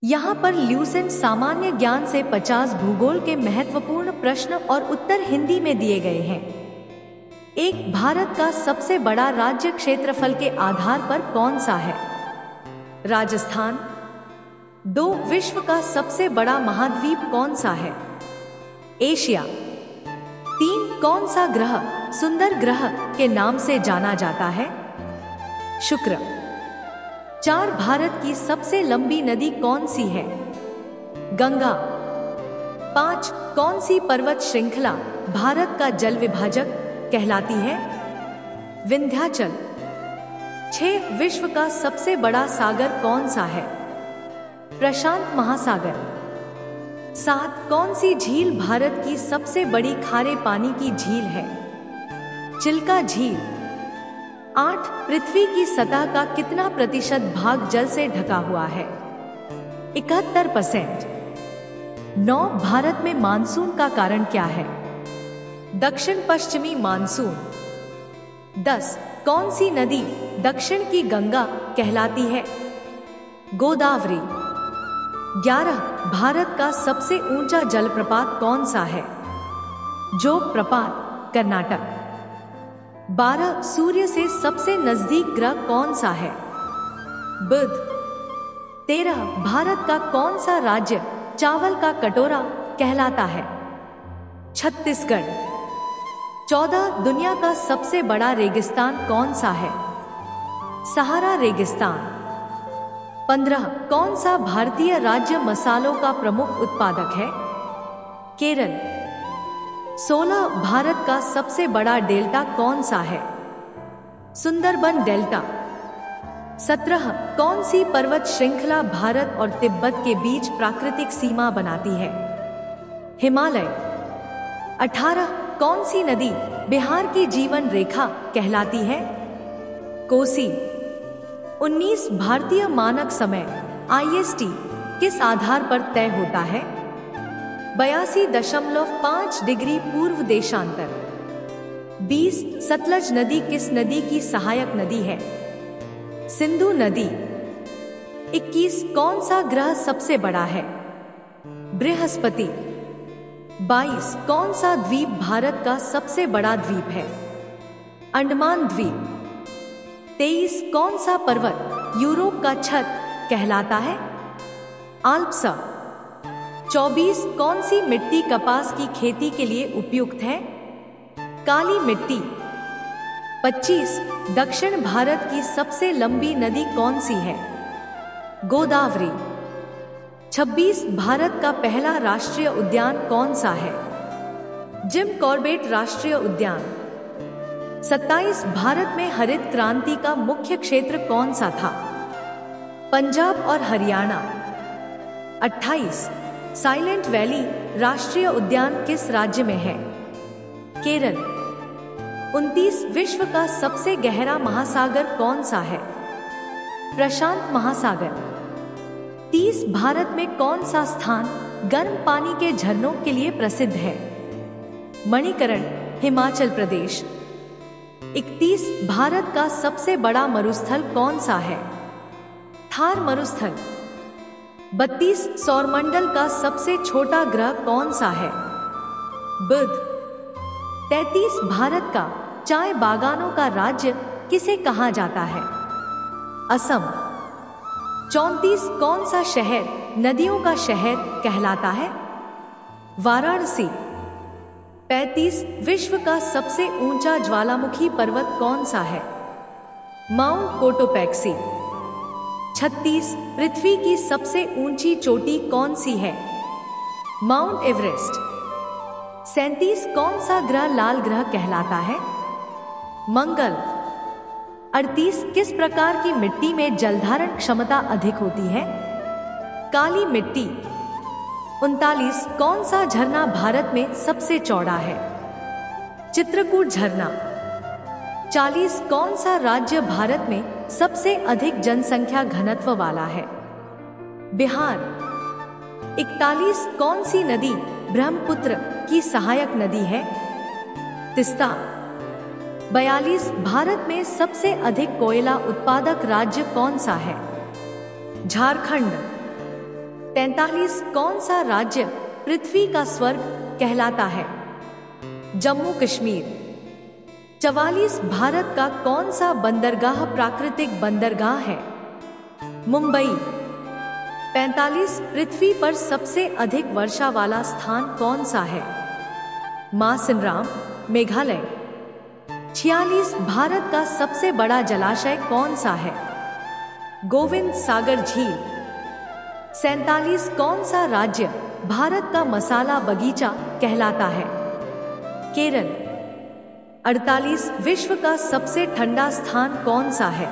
यहाँ पर ल्यूसेंट सामान्य ज्ञान से 50 भूगोल के महत्वपूर्ण प्रश्न और उत्तर हिंदी में दिए गए हैं। एक, भारत का सबसे बड़ा राज्य क्षेत्रफल के आधार पर कौन सा है? राजस्थान। 2, विश्व का सबसे बड़ा महाद्वीप कौन सा है? एशिया। 3, कौन सा ग्रह सुंदर ग्रह के नाम से जाना जाता है? शुक्र। 4, भारत की सबसे लंबी नदी कौन सी है? गंगा। 5, कौन सी पर्वत श्रृंखला भारत का जल विभाजक कहलाती है? विंध्याचल। 6, विश्व का सबसे बड़ा सागर कौन सा है? प्रशांत महासागर। 7, कौन सी झील भारत की सबसे बड़ी खारे पानी की झील है? चिल्का झील। 8, पृथ्वी की सतह का कितना प्रतिशत भाग जल से ढका हुआ है? 71%। 9, भारत में मानसून का कारण क्या है? दक्षिण पश्चिमी मानसून। 10, कौन सी नदी दक्षिण की गंगा कहलाती है? गोदावरी। 11, भारत का सबसे ऊंचा जलप्रपात कौन सा है? जोग प्रपात, कर्नाटक। 12, सूर्य से सबसे नजदीक ग्रह कौन सा है? बुध। 13, भारत का कौन सा राज्य चावल का कटोरा कहलाता है? छत्तीसगढ़। 14, दुनिया का सबसे बड़ा रेगिस्तान कौन सा है? सहारा रेगिस्तान। 15, कौन सा भारतीय राज्य मसालों का प्रमुख उत्पादक है? केरल। 16, भारत का सबसे बड़ा डेल्टा कौन सा है? सुंदरबन डेल्टा। 17, कौन सी पर्वत श्रृंखला भारत और तिब्बत के बीच प्राकृतिक सीमा बनाती है? हिमालय। 18, कौन सी नदी बिहार की जीवन रेखा कहलाती है? कोसी। 19, भारतीय मानक समय IST किस आधार पर तय होता है? 82.5 डिग्री पूर्व देशांतर। 20, सतलज नदी किस नदी की सहायक नदी है? सिंधु नदी। 21, कौन सा ग्रह सबसे बड़ा है? बृहस्पति। 22, कौन सा द्वीप भारत का सबसे बड़ा द्वीप है? अंडमान द्वीप। 23, कौन सा पर्वत यूरोप का छत कहलाता है? आल्प्स। 24, कौन सी मिट्टी कपास की खेती के लिए उपयुक्त है? काली मिट्टी। 25, दक्षिण भारत की सबसे लंबी नदी कौन सी है? गोदावरी। 26, भारत का पहला राष्ट्रीय उद्यान कौन सा है? जिम कॉर्बेट राष्ट्रीय उद्यान। 27, भारत में हरित क्रांति का मुख्य क्षेत्र कौन सा था? पंजाब और हरियाणा। 28, साइलेंट वैली राष्ट्रीय उद्यान किस राज्य में है? केरल। 29, विश्व का सबसे गहरा महासागर कौन सा है? प्रशांत महासागर। 30, भारत में कौन सा स्थान गर्म पानी के झरनों के लिए प्रसिद्ध है? मणिकरण, हिमाचल प्रदेश। 31, भारत का सबसे बड़ा मरुस्थल कौन सा है? थार मरुस्थल। 32, सौरमंडल का सबसे छोटा ग्रह कौन सा है? बुध। 33, भारत का चाय बागानों का राज्य किसे कहा जाता है? असम। 34, कौन सा शहर नदियों का शहर कहलाता है? वाराणसी। 35, विश्व का सबसे ऊंचा ज्वालामुखी पर्वत कौन सा है? Mount Cotopaxi. 36, पृथ्वी की सबसे ऊंची चोटी कौन सी है? Mount Everest. 37, कौन सा ग्रह लाल ग्रह कहलाता है? मंगल। 38, किस प्रकार की मिट्टी में जलधारण क्षमता अधिक होती है? काली मिट्टी। 39, कौन सा झरना भारत में सबसे चौड़ा है? चित्रकूट झरना। 40, कौन सा राज्य भारत में सबसे अधिक जनसंख्या घनत्व वाला है? बिहार। 41, कौन सी नदी ब्रह्मपुत्र की सहायक नदी है? तीस्ता। 42, भारत में सबसे अधिक कोयला उत्पादक राज्य कौन सा है? झारखंड। 43 कौन सा राज्य पृथ्वी का स्वर्ग कहलाता है? जम्मू कश्मीर। 44 भारत का कौन सा बंदरगाह प्राकृतिक बंदरगाह है? मुंबई। 45 पृथ्वी पर सबसे अधिक वर्षा वाला स्थान कौन सा है? मासिनराम, मेघालय। 46 भारत का सबसे बड़ा जलाशय कौन सा है? गोविंद सागर झील। 47 कौन सा राज्य भारत का मसाला बगीचा कहलाता है? केरल। 48 विश्व का सबसे ठंडा स्थान कौन सा है?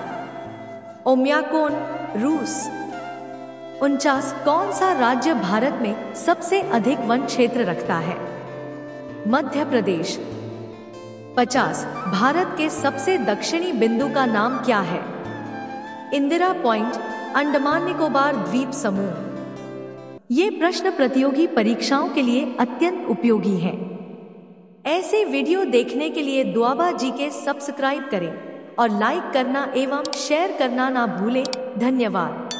ओम्याकोन, रूस। 49 कौन सा राज्य भारत में सबसे अधिक वन क्षेत्र रखता है? मध्य प्रदेश। 50 भारत के सबसे दक्षिणी बिंदु का नाम क्या है? इंदिरा पॉइंट, अंडमान निकोबार द्वीप समूह। ये प्रश्न प्रतियोगी परीक्षाओं के लिए अत्यंत उपयोगी हैं। ऐसे वीडियो देखने के लिए दुआबा जीके सब्सक्राइब करें और लाइक करना एवं शेयर करना ना भूलें। धन्यवाद।